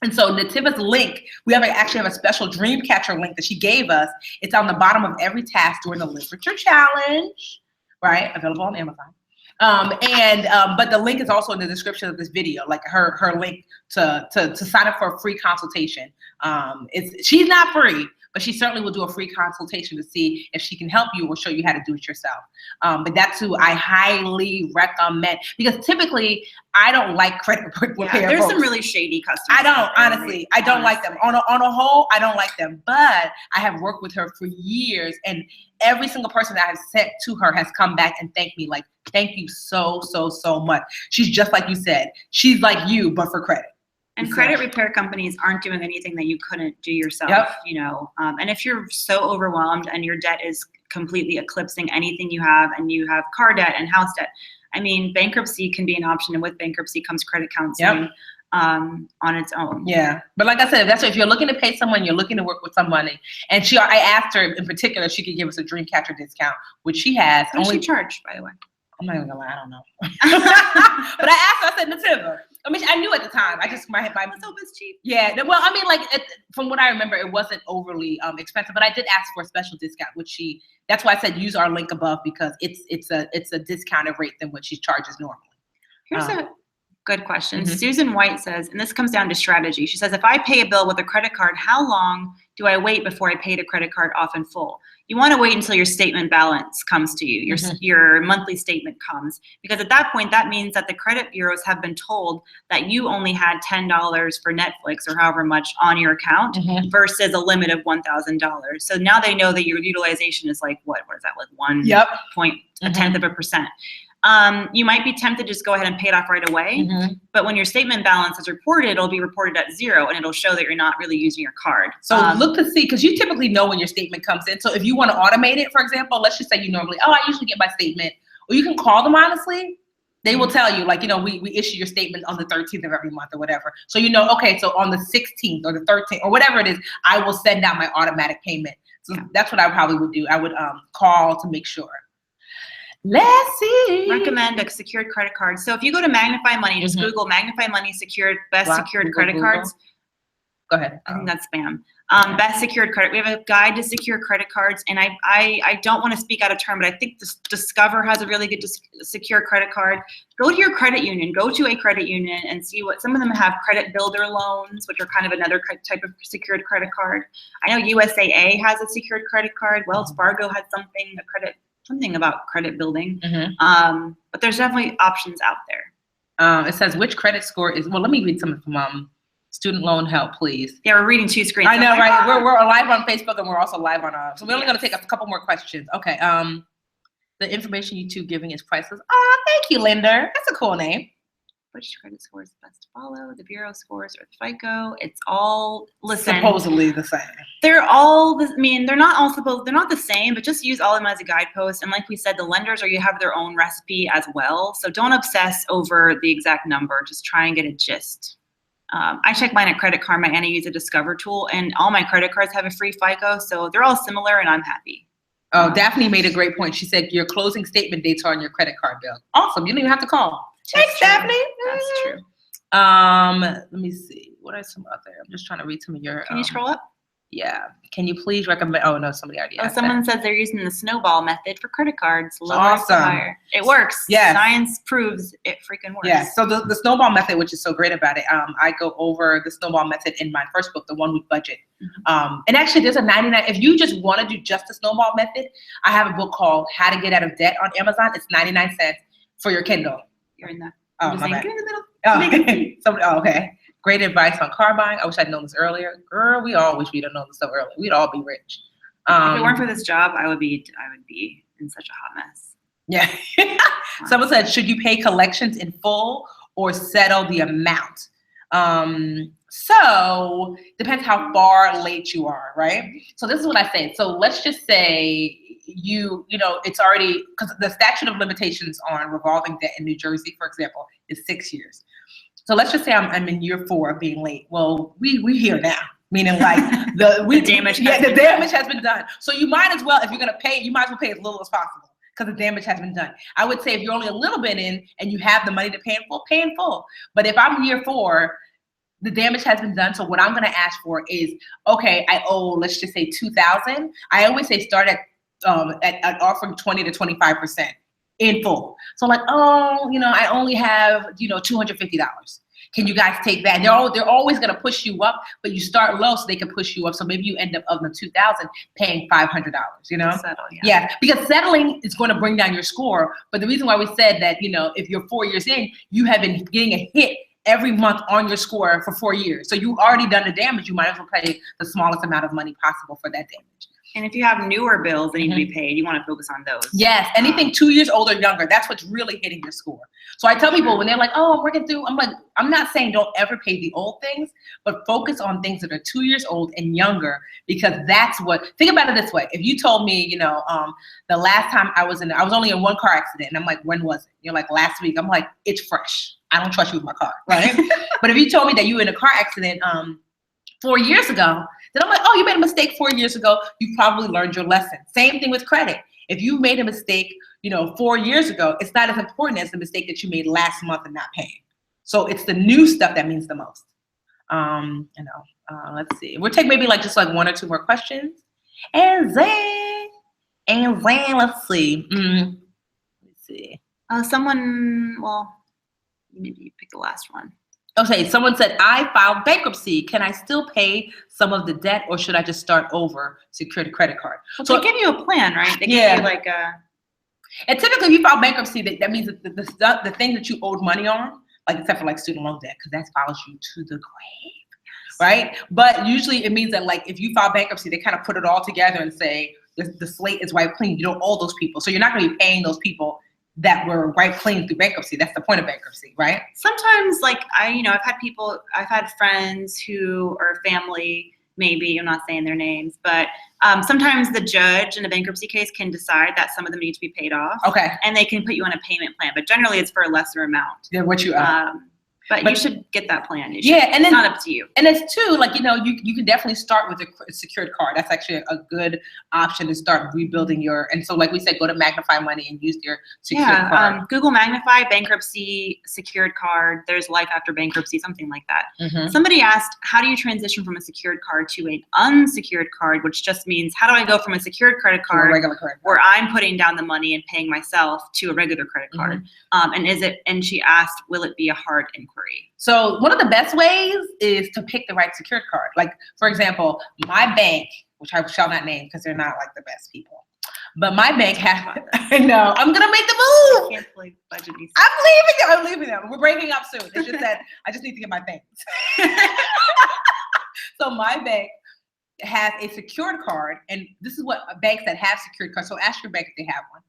[SPEAKER 1] And so Nativa's link, we actually have a special Dreamcatcher link that she gave us. It's on the bottom of every task during the Live Richer Challenge, right? Available on Amazon. But the link is also in the description of this video, like her link to sign up for a free consultation. She's not free, but she certainly will do a free consultation to see if she can help you or show you how to do it yourself. But that's who I highly recommend, because typically I don't like credit repair.
[SPEAKER 2] There's some really shady customers.
[SPEAKER 1] I don't, honestly. I don't like them. On a whole, I don't like them. But I have worked with her for years, and every single person that I've sent to her has come back and thanked me, like, thank you so, so, so much. She's just like you said. She's like you, but for credit.
[SPEAKER 2] And credit repair companies aren't doing anything that you couldn't do yourself, and if you're so overwhelmed and your debt is completely eclipsing anything you have, and you have car debt and house debt, I mean, bankruptcy can be an option, and with bankruptcy comes credit counseling on its own. Yeah, but like I said, if you're looking to pay someone, you're looking to work with somebody, and I asked her in particular if she could give us a Dreamcatcher discount, which she has. What does she charge, by the way?
[SPEAKER 1] I'm not even gonna lie, I don't know. But I asked her, I said, Nativa. I mean, I knew at the time. I just my
[SPEAKER 2] soap is cheap.
[SPEAKER 1] Yeah, well, I mean, from what I remember, it wasn't overly expensive. But I did ask for a special discount, which that's why I said use our link above, because it's a discounted rate than what she charges normally.
[SPEAKER 2] Here's a good question. Mm-hmm. Susan White says, and this comes down to strategy. She says, if I pay a bill with a credit card, how long do I wait before I pay the credit card off in full? You want to wait until your statement balance comes to you, your monthly statement comes, because at that point, that means that the credit bureaus have been told that you only had $10 for Netflix or however much on your account versus a limit of $1,000. So now they know that your utilization is like, what is that, like 1.1%. You might be tempted to just go ahead and pay it off right away. But when your statement balance is reported, it'll be reported at 0, and it'll show that you're not really using your card.
[SPEAKER 1] So look to see, because you typically know when your statement comes in. So if you want to automate it, for example, let's just say you normally, I usually get my statement, or you can call them, honestly. They will tell you, like, you know, we issue your statement on the 13th of every month or whatever. So, you know, okay, so on the 16th or the 13th or whatever it is, I will send out my automatic payment. So that's what I probably would do. I would call to make sure. Let's see.
[SPEAKER 2] Recommend a secured credit card. So if you go to Magnify Money, just Google Magnify Money secured, best secured credit cards.
[SPEAKER 1] Go ahead.
[SPEAKER 2] I think that's spam. Best secured credit. We have a guide to secure credit cards, and I don't want to speak out of turn, but I think Discover has a really good secure credit card. Go to your credit union. Go to a credit union and see what some of them have. Credit builder loans, which are kind of another type of secured credit card. I know USAA has a secured credit card. Wells Fargo has something about credit building. But there's definitely options out there.
[SPEAKER 1] It says which credit score is. Well, let me read some from Student Loan Help, please.
[SPEAKER 2] Yeah, we're reading 2 screens.
[SPEAKER 1] I know, right? We're live on Facebook and we're also live on so we're only going to take a couple more questions. Okay. The information you two giving is priceless. Oh, thank you, Linda. That's a cool name.
[SPEAKER 2] Which credit score is best to follow? The bureau scores or the FICO? It's all
[SPEAKER 1] supposedly the same.
[SPEAKER 2] They're all. I mean, they're not the same, but just use all of them as a guidepost. And like we said, the lenders you have their own recipe as well. So don't obsess over the exact number. Just try and get a gist. I check mine at Credit Karma and I use a Discover tool, and all my credit cards have a free FICO, so they're all similar, and I'm happy.
[SPEAKER 1] Oh, Daphne made a great point. She said your closing statement dates are on your credit card bill. Awesome. You don't even have to call. Thanks, Daphne.
[SPEAKER 2] That's true.
[SPEAKER 1] Let me see. What are some other? I'm just trying to read some of your.
[SPEAKER 2] Can you scroll up?
[SPEAKER 1] Yeah. Can you please recommend? Oh no, somebody already asked.
[SPEAKER 2] Someone says they're using the snowball method for credit cards. Awesome. It works.
[SPEAKER 1] Yeah.
[SPEAKER 2] Science proves it freaking works.
[SPEAKER 1] Yeah. So the snowball method, which is so great about it, I go over the snowball method in my first book, The 1 Week Budget. And actually, there's a 99. If you just want to do just the snowball method, I have a book called How to Get Out of Debt on Amazon. It's 99 cents for your Kindle.
[SPEAKER 2] You're in the.
[SPEAKER 1] Oh, my bad.
[SPEAKER 2] You're in the middle.
[SPEAKER 1] Oh, okay. Great advice on car buying. I wish I'd known this earlier. Girl, we all wish we'd have known this so early. We'd all be rich.
[SPEAKER 2] If it weren't for this job, I would be in such a hot mess.
[SPEAKER 1] Yeah. Someone said, should you pay collections in full or settle the amount? So depends how far late you are, right? So this is what I say. So let's just say you know, it's already, because the statute of limitations on revolving debt in New Jersey, for example, is 6 years. So let's just say I'm in year 4 of being late. Well, we here now, meaning like the damage. Yeah, the damage has been done. So you might as well, if you're gonna pay, you might as well pay as little as possible because the damage has been done. I would say if you're only a little bit in and you have the money to pay in full. But if I'm year 4, the damage has been done. So what I'm gonna ask for is, okay, I owe, let's just say $2,000. I always say start at offering 20 to 25%. In full. So like, oh, you know, I only have, you know, $250. Can you guys take that? And they're always going to push you up, but you start low so they can push you up. So maybe you end up of the $2,000 paying $500, you know? Yeah, because settling is going to bring down your score. But the reason why we said that, you know, if you're 4 years in, you have been getting a hit every month on your score for 4 years. So you've already done the damage. You might as well pay the smallest amount of money possible for that damage.
[SPEAKER 2] And if you have newer bills that need to be paid, you want to focus on those.
[SPEAKER 1] Yes, anything 2 years old or younger, that's what's really hitting your score. So I tell people when they're like, oh, I'm working through, I'm like, I'm not saying don't ever pay the old things, but focus on things that are 2 years old and younger, because that's what, think about it this way. If you told me, you know, the last time I was only in 1 car accident, and I'm like, when was it? You're like, last week. I'm like, it's fresh. I don't trust you with my car, right? But if you told me that you were in a car accident 4 years ago, then I'm like, oh, you made a mistake 4 years ago. You probably learned your lesson. Same thing with credit. If you made a mistake, you know, 4 years ago, it's not as important as the mistake that you made last month and not paying. So it's the new stuff that means the most. Let's see. We'll take maybe just 1 or 2 more questions. And then let's see. Let's see.
[SPEAKER 2] Maybe you pick the last one.
[SPEAKER 1] Okay, someone said, I filed bankruptcy. Can I still pay some of the debt, or should I just start over secured credit card?
[SPEAKER 2] Well, so they give you a plan, right? They give you like a...
[SPEAKER 1] And typically, if you file bankruptcy, that means that the thing that you owed money on, like except for student loan debt, because that follows you to the grave, right? But usually it means that if you file bankruptcy, they kind of put it all together and say, the slate is wiped clean. You don't owe those people. So you're not going to be paying those people that were wiped clean through bankruptcy. That's the point of bankruptcy, right?
[SPEAKER 2] Sometimes I've had friends who are family maybe, I'm not saying their names, but sometimes the judge in a bankruptcy case can decide that some of them need to be paid off.
[SPEAKER 1] Okay.
[SPEAKER 2] And they can put you on a payment plan, but generally it's for a lesser amount.
[SPEAKER 1] Yeah, what you owe.
[SPEAKER 2] But you should get that plan. And
[SPEAKER 1] then,
[SPEAKER 2] it's not up to you.
[SPEAKER 1] And it's too, like, you can definitely start with a secured card. That's actually a good option to start rebuilding your, and so like we said, go to Magnify Money and use their secured card.
[SPEAKER 2] Google Magnify bankruptcy secured card. There's life after bankruptcy, something like that.
[SPEAKER 1] Mm-hmm.
[SPEAKER 2] Somebody asked, how do you transition from a secured card to an unsecured card, which just means how do I go from a secured credit card,
[SPEAKER 1] to a regular credit card,
[SPEAKER 2] where I'm putting down the money and paying myself, to a regular credit card? And she asked, will it be a hard inquiry?
[SPEAKER 1] So one of the best ways is to pick the right secured card. Like, for example, my bank, which I shall not name because they're not like the best people, but my bank has, I know, I'm going to make the move.
[SPEAKER 2] I can't believe Budgetnista.
[SPEAKER 1] I'm leaving them. We're breaking up soon. It's just that I just need to get my things. So my bank has a secured card, and this is what banks that have secured cards. So ask your bank if they have one.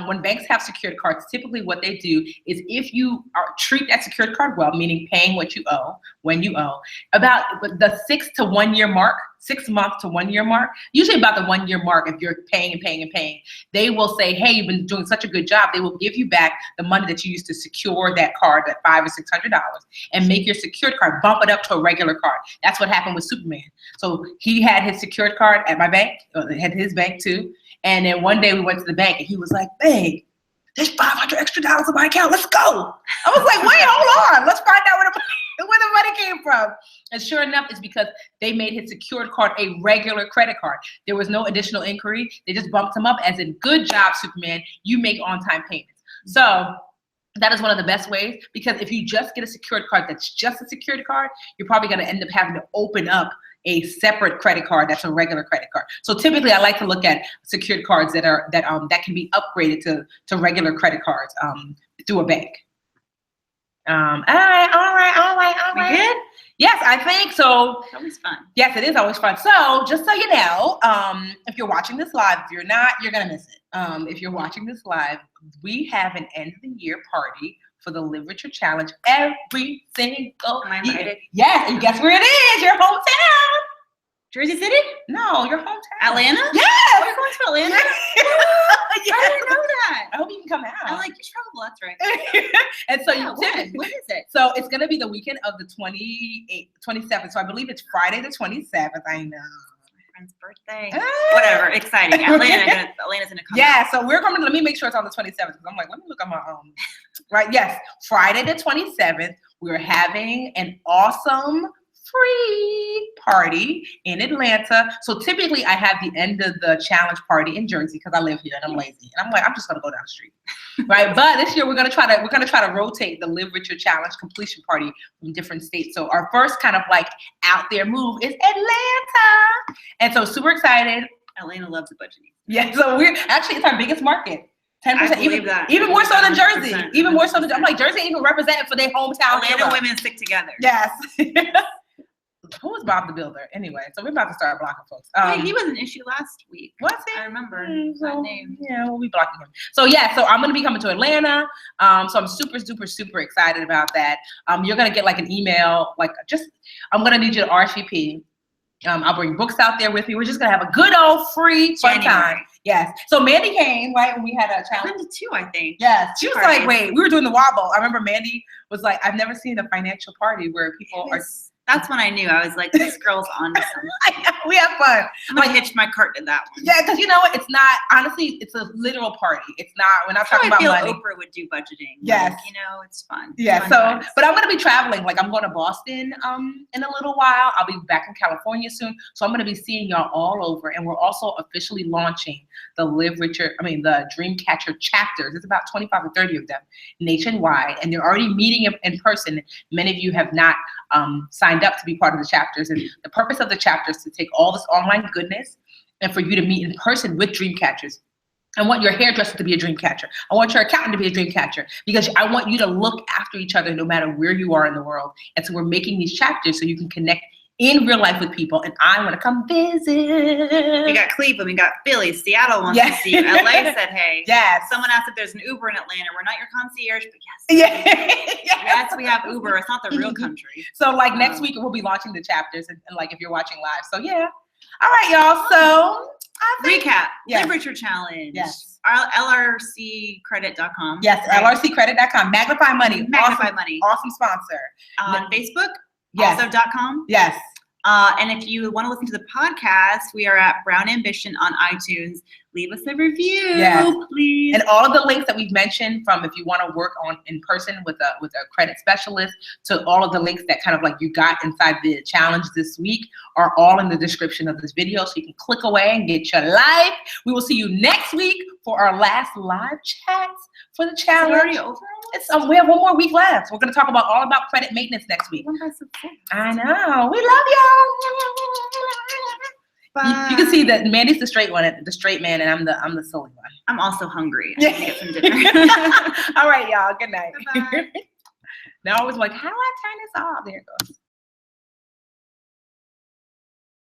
[SPEAKER 1] When banks have secured cards, typically what they do is if you treat that secured card well, meaning paying what you owe when you owe, about the 6 to 1 year mark, 6 month to 1 year mark, usually about the 1 year mark, if you're paying and paying and paying, they will say, hey, you've been doing such a good job. They will give you back the money that you used to secure that card, that $500 or $600, and make your secured card, bump it up to a regular card. That's what happened with Superman. So he had his secured card at my bank, had his bank too. And then one day we went to the bank and he was like, babe, there's $500 extra in my account. Let's go. I was like, wait, hold on. Let's find out where the money came from. And sure enough, it's because they made his secured card a regular credit card. There was no additional inquiry. They just bumped him up as in, good job, Superman. You make on-time payments. So that is one of the best ways, because if you just get a secured card that's just a secured card, you're probably going to end up having to open up a separate credit card that's a regular credit card. So typically I like to look at secured cards that can be upgraded to regular credit cards through a bank. All right.
[SPEAKER 2] We good?
[SPEAKER 1] Yes, I think so.
[SPEAKER 2] It's always fun.
[SPEAKER 1] Yes, it is always fun. So just so you know, if you're watching this live, if you're not, you're gonna miss it. If you're watching this live, we have an end of the year party for the Live Richer Challenge every single year. Yes, and guess where it is? Your hometown.
[SPEAKER 2] Jersey City?
[SPEAKER 1] No, your hometown.
[SPEAKER 2] Atlanta?
[SPEAKER 1] Yes.
[SPEAKER 2] We're going to Atlanta?
[SPEAKER 1] Yes.
[SPEAKER 2] I didn't know that.
[SPEAKER 1] I hope you can come out.
[SPEAKER 2] I like your travel. That's right.
[SPEAKER 1] And so
[SPEAKER 2] when is it?
[SPEAKER 1] So it's going to be the weekend of the 27th. So I believe it's Friday the 27th. I know.
[SPEAKER 2] Friend's birthday. Whatever. Exciting. Atlanta's gonna come.
[SPEAKER 1] Yeah, so we're coming. Let me make sure it's on the 27th, because I'm like, let me look at my right. Yes, Friday the 27th. We're having an awesome free party in Atlanta. So typically I have the end of the challenge party in Jersey because I live here and I'm lazy. And I'm like, I'm just gonna go down the street. Right. But this year we're gonna try to rotate the Live Richer Challenge completion party from different states. So our first kind of like out there move is Atlanta. And so super excited.
[SPEAKER 2] Atlanta loves the Budgetnista.
[SPEAKER 1] Yeah, so it's our biggest market. 10%, even more so than Jersey.
[SPEAKER 2] 100%.
[SPEAKER 1] Even more so than, I'm like, Jersey ain't even represented for their hometown.
[SPEAKER 2] Atlanta women stick together.
[SPEAKER 1] Yes. Who was Bob the Builder? Anyway, so we're about to start blocking folks.
[SPEAKER 2] Wait, he was an issue last week.
[SPEAKER 1] Was he?
[SPEAKER 2] I remember that name.
[SPEAKER 1] Yeah, we'll be blocking him. So yeah, so I'm going to be coming to Atlanta. So I'm super, super, super excited about that. You're going to get like an email, I'm going to need you to RSVP. I'll bring books out there with me. We're just going to have a good old free fun time. Yes. So Mandy came, right, when we had a challenge.
[SPEAKER 2] Mandy too, I think.
[SPEAKER 1] Yes. She was like, wait, we were doing the wobble. I remember Mandy was like, I've never seen a financial party where people are.
[SPEAKER 2] That's when I knew. I was like, this girl's on to something.
[SPEAKER 1] We have fun.
[SPEAKER 2] I'm going to hitch my cart to that one.
[SPEAKER 1] Yeah, because you know what? It's not, honestly, it's a literal party. It's not, we're not talking about money.
[SPEAKER 2] I feel Oprah would do budgeting.
[SPEAKER 1] Yes.
[SPEAKER 2] Like, it's fun.
[SPEAKER 1] Yeah,
[SPEAKER 2] fun
[SPEAKER 1] so,
[SPEAKER 2] times.
[SPEAKER 1] but I'm going to be traveling. Like, I'm going to Boston in a little while. I'll be back in California soon. So I'm going to be seeing y'all all over. And we're also officially launching the the Dreamcatcher chapters. There's about 25 or 30 of them nationwide. And they're already meeting in person. Many of you have not signed up to be part of the chapters. And the purpose of the chapters is to take all this online goodness and for you to meet in person with dream catchers. I want your hairdresser to be a dream catcher. I want your accountant to be a dream catcher, because I want you to look after each other no matter where you are in the world. And so we're making these chapters so you can connect in real life with people, and I want to come visit.
[SPEAKER 2] We got Cleveland, we got Philly, Seattle wants to see you. LA said, hey.
[SPEAKER 1] Yes.
[SPEAKER 2] Someone asked if there's an Uber in Atlanta. We're not your concierge, but
[SPEAKER 1] Yeah.
[SPEAKER 2] yes, we have Uber. It's not the real country.
[SPEAKER 1] So like next week we'll be launching the chapters, and like if you're watching live. So yeah. All right, y'all. So
[SPEAKER 2] recap.
[SPEAKER 1] Yes.
[SPEAKER 2] Literature challenge.
[SPEAKER 1] Yes.
[SPEAKER 2] LRCcredit.com.
[SPEAKER 1] Yes,
[SPEAKER 2] right?
[SPEAKER 1] LRCcredit.com. Magnify Money.
[SPEAKER 2] Magnify
[SPEAKER 1] awesome,
[SPEAKER 2] Money.
[SPEAKER 1] Awesome sponsor.
[SPEAKER 2] On Facebook.
[SPEAKER 1] Yes.
[SPEAKER 2] Also.com.
[SPEAKER 1] Yes.
[SPEAKER 2] And if you want to listen to the podcast, we are at Brown Ambition on iTunes. Leave us a review, please.
[SPEAKER 1] And all of the links that we've mentioned, from if you want to work on in person with a credit specialist, to all of the links that kind of like you got inside the challenge this week, are all in the description of this video. So you can click away and get your life. We will see you next week for our last live chats for the challenge.
[SPEAKER 2] Is it already over?
[SPEAKER 1] We have one more week left. We're going to talk about all about credit maintenance next week. I know. We love y'all. You can see that Mandy's the straight one, the straight man, and I'm the silly one.
[SPEAKER 2] I'm also hungry. I need to get some dinner.
[SPEAKER 1] All right, y'all. Good night.
[SPEAKER 2] Bye-bye.
[SPEAKER 1] Now I was like, how do I turn this off? There it goes.